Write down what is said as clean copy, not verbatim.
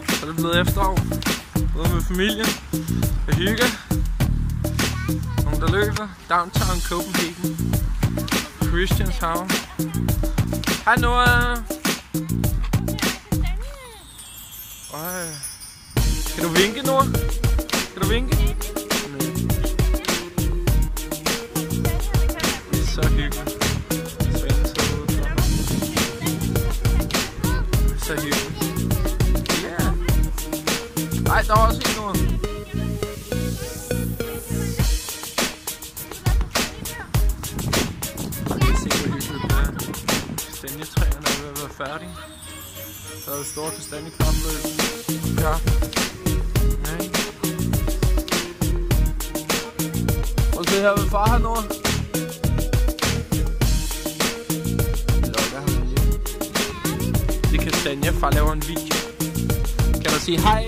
Så er det blevet efterår. Ude med familien. Og hygge. Nogen der løber. Downtown Copenhagen. Christianshavn. Hej Noah. Kan du vinke, Noah? Kan du vinke? Det er så hyggeligt. Svend sidder ude for. Det er så hyggeligt. Ja. Ej, der var også en, Noah. Se, hvor hyggeligt det er. Kastanjetræerne er ved at være færdige. Der er jo store kastanjekapløb. Ja. Nej. Prøv at se her, hvad far har nu. Lokker ham lige. Det er kastanje, far laver en video. Kan du sige hej?